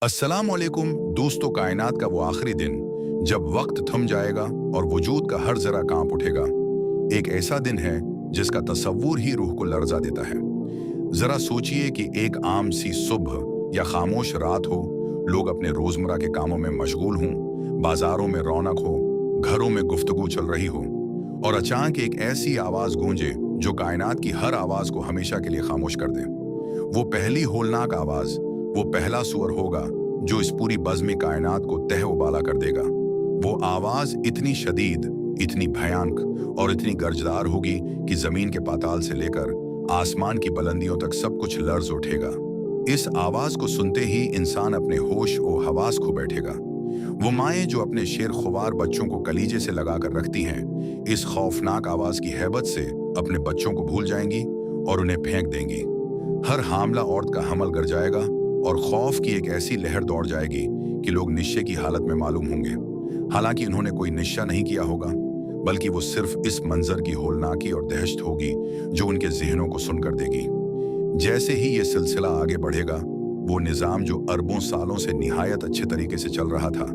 अस्सलाम वालेकुम दोस्तों। कायनात का वो आखिरी दिन जब वक्त थम जाएगा और वजूद का हर जरा कांप उठेगा। एक ऐसा दिन है जिसका तसव्वुर ही रूह को लर्जा देता है। जरा सोचिए कि एक आम सी सुबह या खामोश रात हो, लोग अपने रोजमर्रा के कामों में मशगूल हों, बाजारों में रौनक हो, घरों में गुफ्तगू चल रही हो, और अचानक एक ऐसी आवाज गूंजे जो कायनात की हर आवाज को हमेशा के लिए खामोश कर दे। वो पहली होलनाक आवाज, वो पहला सुअर होगा जो इस पूरी बज़्म कायनात को तह उबाला कर देगा। वो आवाज इतनी शदीद, इतनी भयानक और इतनी गर्जदार होगी कि जमीन के पाताल से लेकर आसमान की बुलंदियों तक सब कुछ लर्ज उठेगा। इस आवाज को सुनते ही इंसान अपने होश और हवास खो बैठेगा। वो माएँ जो अपने शेर खुवार बच्चों को कलीजे से लगाकर रखती हैं, इस खौफनाक आवाज की हैबत से अपने बच्चों को भूल जाएंगी और उन्हें फेंक देंगी। हर हामला औरत का हमल गर जाएगा और खौफ की एक ऐसी लहर दौड़ जाएगी कि लोग निश्चय की हालत में मालूम होंगे। हालांकि उन्होंने कोई निश्चय नहीं किया होगा, बल्कि वो सिर्फ इस मंजर की होलनाकी और दहशत होगी जो उनके जहनों को सुनकर देगी। जैसे ही ये सिलसिला आगे बढ़ेगा, वो निज़ाम जो अरबों सालों से निहायत अच्छे तरीके से चल रहा था,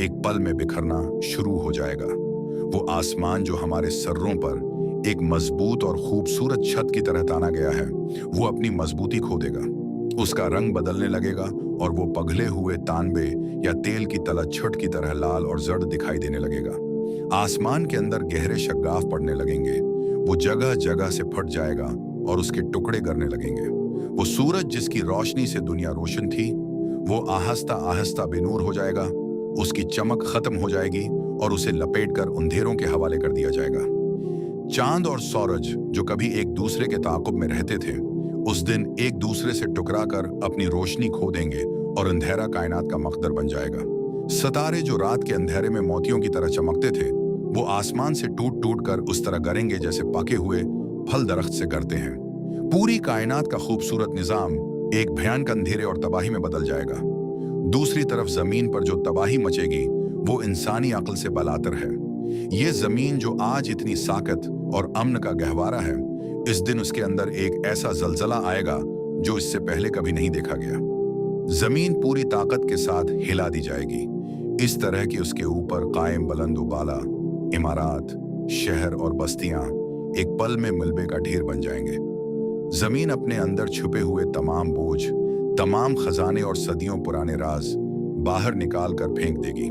एक पल में बिखरना शुरू हो जाएगा। वो आसमान जो हमारे सर्रों पर एक मजबूत और खूबसूरत छत की तरह ताना गया है, वो अपनी मजबूती खो देगा। उसका रंग बदलने लगेगा और वो पगले हुए तांबे या तेल की तलछट की तरह लाल और जर्द दिखाई देने लगेगा। आसमान के अंदर गहरे शग्गाफ पड़ने लगेंगे। वो जगह जगह से फट जाएगा और उसके टुकड़े करने लगेंगे। वो सूरज जिसकी रोशनी से दुनिया रोशन थी, वो आहिस्ता आहिस्ता बेनूर हो जाएगा। उसकी चमक खत्म हो जाएगी और उसे लपेटकर अंधेरों के हवाले कर दिया जाएगा। चांद और सूरज जो कभी एक दूसरे के ताक़ुब में रहते थे, उस दिन एक दूसरे से टकरा कर अपनी रोशनी खो देंगे और अंधेरा कायनात का मकदर बन जाएगा। सितारे जो रात के अंधेरे में मोतियों की तरह चमकते थे, वो आसमान से टूट टूट कर उस तरह गिरेंगे जैसे पके हुए फल दरख्त से गिरते हैं। पूरी कायनात का खूबसूरत निजाम एक भयानक अंधेरे और तबाही में बदल जाएगा। दूसरी तरफ जमीन पर जो तबाही मचेगी, वो इंसानी अक्ल से बलातर है। ये जमीन जो आज इतनी साकत और अमन का गहवारा है, इस दिन उसके अंदर एक ऐसा जलजला आएगा जो इससे पहले कभी नहीं देखा गया। जमीन पूरी ताकत के साथ हिला दी जाएगी, इस तरह कि उसके ऊपर कायम बुलंद उबाला इमारात, शहर और बस्तियां एक पल में मलबे का ढेर बन जाएंगे। जमीन अपने अंदर छुपे हुए तमाम बोझ, तमाम खजाने और सदियों पुराने राज बाहर निकाल कर फेंक देगी।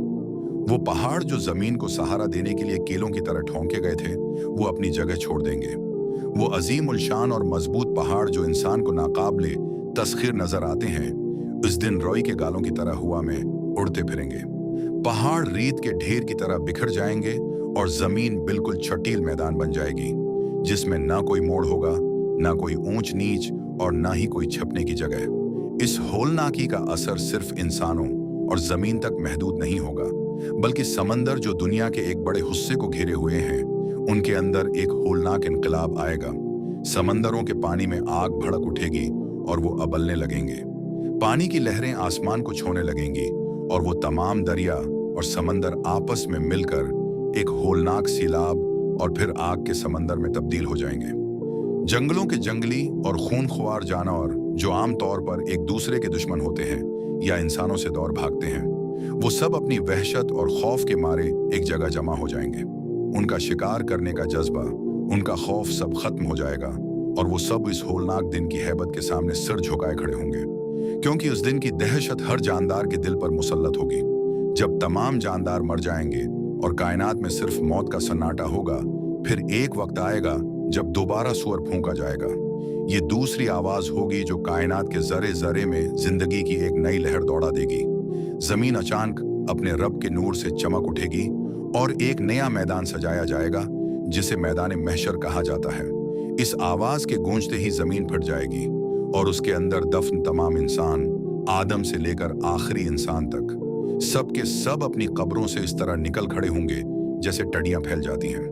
वो पहाड़ जो जमीन को सहारा देने के लिए कीलों की तरह ठोंके गए थे, वो अपनी जगह छोड़ देंगे। वो अजीम उलशान और मजबूत पहाड़ जो इंसान को नाकाबिले तस्खीर नजर आते हैं, इस दिन रोई के गालों की तरह हुआ में उड़ते फिरेंगे। पहाड़ रेत के ढेर की तरह बिखर जाएंगे और जमीन बिल्कुल छटील मैदान बन जाएगी, जिसमें ना कोई मोड़ होगा, ना कोई ऊंच नीच और ना ही कोई छपने की जगह। इस होलनाकी का असर सिर्फ इंसानों और जमीन तक महदूद नहीं होगा, बल्कि समंदर जो दुनिया के एक बड़े हिस्से को घेरे हुए हैं, उनके अंदर एक होलनाक इनकलाब आएगा। समंदरों के पानी में आग भड़क उठेगी और वो अबलने लगेंगे। पानी की लहरें आसमान को छूने लगेंगी और वो तमाम दरिया और समंदर आपस में मिलकर एक होलनाक सैलाब और फिर आग के समंदर में तब्दील हो जाएंगे। जंगलों के जंगली और खूनख्वार जानवर जो आमतौर पर एक दूसरे के दुश्मन होते हैं या इंसानों से दौड़ भागते हैं, वो सब अपनी वहशत और खौफ के मारे एक जगह जमा हो जाएंगे। उनका शिकार करने का जज्बा, उनका खौफ सब खत्म हो जाएगा और वो सब इस होलनाक दिन की हैबत के सामने सिर झुकाए खड़े होंगे, क्योंकि उस दिन की दहशत हर जानदार के दिल पर मुसल्लत होगी। जब तमाम जानदार मर जाएंगे और कायनात में सिर्फ मौत का सन्नाटा होगा, फिर एक वक्त आएगा जब दोबारा सूअर फूंका जाएगा। ये दूसरी आवाज होगी जो कायनात के जरे जरे में जिंदगी की एक नई लहर दौड़ा देगी। जमीन अचानक अपने रब के नूर से चमक उठेगी और एक नया मैदान सजाया जाएगा, जिसे मैदान महशर कहा जाता है। इस आवाज के गूंजते ही जमीन फट जाएगी और उसके अंदर दफन तमाम इंसान, आदम से लेकर आखिरी इंसान तक, सब के सब अपनी कब्रों से इस तरह निकल खड़े होंगे जैसे टडियां फैल जाती हैं।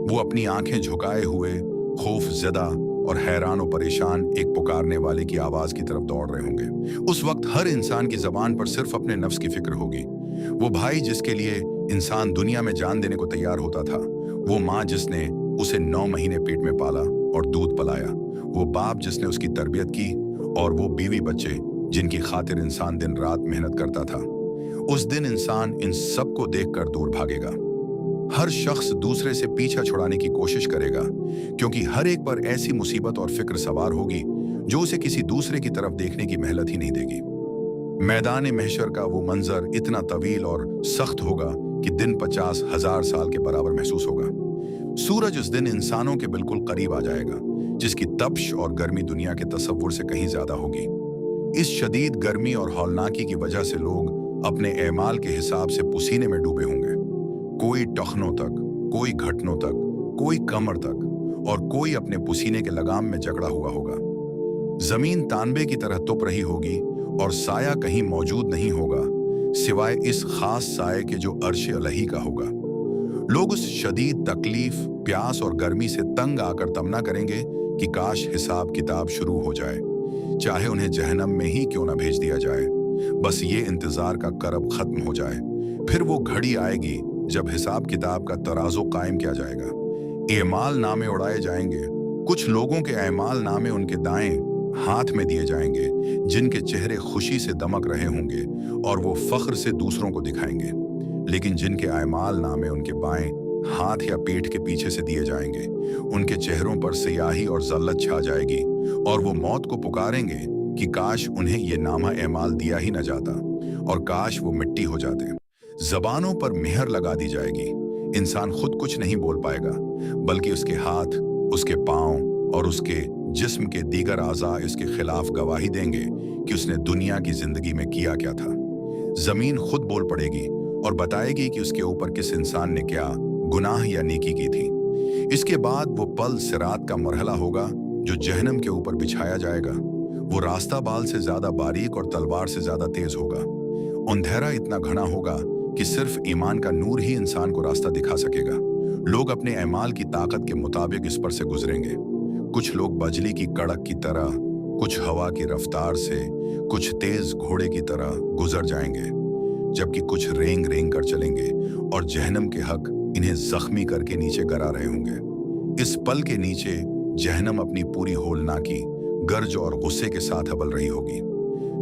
वो अपनी आंखें झुकाए हुए खौफ ज़दा और हैरान और परेशान एक पुकारने वाले की आवाज की तरफ दौड़ रहे होंगे। उस वक्त हर इंसान की जबान पर सिर्फ अपने नफ्स की फिक्र होगी। वो भाई जिसके लिए इंसान दुनिया में जान देने को तैयार होता था, वो माँ जिसने उसे 9 महीने पेट में पाला और दूध पिलाया, वो बाप जिसने उसकी तरबियत की, और वो बीवी बच्चे जिनकी खातिर इंसान दिन रात मेहनत करता था। उस दिन इंसान इन सब को देखकर दूर भागेगा। हर शख्स दूसरे से पीछा छुड़ाने की कोशिश करेगा, क्योंकि हर एक पर ऐसी मुसीबत और फिक्र सवार होगी जो उसे किसी दूसरे की तरफ देखने की मेहनत ही नहीं देगी। मैदान महशर का वो मंजर इतना तवील और सख्त होगा कि दिन 50,000 साल के बराबर महसूस होगा। सूरज उस दिन इंसानों के बिल्कुल करीब आ जाएगा, जिसकी तपश और गर्मी दुनिया के तसव्वुर से कहीं ज्यादा होगी। इस शदीद गर्मी और हौलनाकी की वजह से लोग अपने एमाल के हिसाब से पसीने में डूबे होंगे। कोई टखनों तक, कोई घुटनों तक, कोई कमर तक और कोई अपने पसीने के लगाम में जकड़ा हुआ होगा। जमीन तांबे की तरह तुप रही होगी और साया कहीं मौजूद नहीं होगा सिवाय इस खास साये के जो अर्श अलही का होगा। लोग उस शदीद तकलीफ, प्यास और गर्मी से तंग आकर तमन्ना करेंगे कि काश हिसाब किताब शुरू हो जाए, चाहे उन्हें जहन्नम में ही क्यों ना भेज दिया जाए। बस ये इंतजार का करब खत्म हो जाए। फिर वो घड़ी आएगी जब हिसाब किताब का तराजू कायम किया जाएगा। एमाल नामे उड़ाए जाएंगे। कुछ लोगों के एमाल नामे उनके दाएं हाथ में दिए जाएंगे, जिनके चेहरे खुशी से दमक रहे होंगे और वो फख्र से दूसरों को दिखाएंगे। लेकिन जिनके एमाल नामे उनके बाएं हाथ या पीठ के पीछे से दिए जाएंगे, उनके चेहरों पर सियाही और जल्लत छा जाएगी और वो मौत को पुकारेंगे कि काश उन्हें ये नामा एमाल दिया ही न जाता और काश वो मिट्टी हो जाते। जबानों पर मेहर लगा दी जाएगी। इंसान खुद कुछ नहीं बोल पाएगा, बल्कि उसके हाथ, उसके पांव और उसके जिस्म के दीगर आज़ा इसके खिलाफ गवाही देंगे कि उसने दुनिया की जिंदगी में किया क्या था। जमीन खुद बोल पड़ेगी और बताएगी कि उसके ऊपर किस इंसान ने क्या गुनाह या नेकी की थी। इसके बाद वो पल सिरात का मरहला होगा जो जहन्नम के ऊपर बिछाया जाएगा। वो रास्ता बाल से ज्यादा बारीक और तलवार से ज्यादा तेज होगा। अंधेरा इतना घना होगा कि सिर्फ ईमान का नूर ही इंसान को रास्ता दिखा सकेगा। लोग अपने एमाल की ताकत के मुताबिक इस पर से गुजरेंगे। कुछ लोग बजली की कड़क की तरह, कुछ हवा की रफ्तार से, कुछ तेज घोड़े की तरह गुजर जाएंगे, जबकि कुछ रेंग रेंग कर चलेंगे और जहन्नम के हक इन्हें जख्मी करके नीचे गिरा रहे होंगे। इस पल के नीचे जहन्नम अपनी पूरी होलनाकी, गर्ज और गुस्से के साथ हबल रही होगी।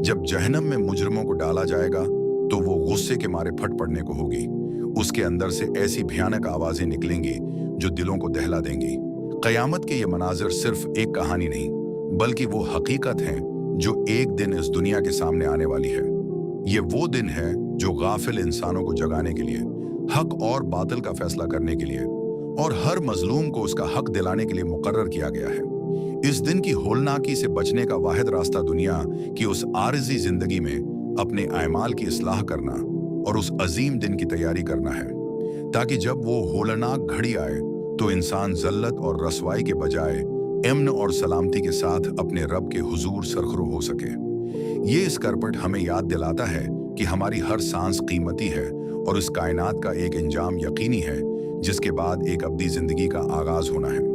जब जहन्नम में मुजरिमों को डाला जाएगा तो वो गुस्से के मारे फट पड़ने को होगी। उसके अंदर से ऐसी भयानक आवाजें निकलेंगी जो दिलों को दहला देंगी। क़यामत के ये मनाजिर सिर्फ एक कहानी नहीं, बल्कि वो हकीकत है जो एक दिन इस दुनिया के सामने आने वाली है। ये वो दिन है जो गाफिल इंसानों को जगाने के लिए, हक और बातिल का फैसला करने के लिए और हर मजलूम को उसका हक दिलाने के लिए मुकर्रर किया गया है। इस दिन की होलनाकी से बचने का वाहिद रास्ता दुनिया की उस आरिज़ी जिंदगी में अपने आमाल की इस्लाह करना और उस अजीम दिन की तैयारी करना है, ताकि जब वो होलनाक घड़ी आए तो इंसान जल्लत और रसवाई के बजाय अमन और सलामती के साथ अपने रब के हुजूर सरखरू हो सके। ये इस करपट हमें याद दिलाता है कि हमारी हर सांस कीमती है और इस कायनात का एक इंजाम यकीनी है, जिसके बाद एक अब्दी जिंदगी का आगाज होना है।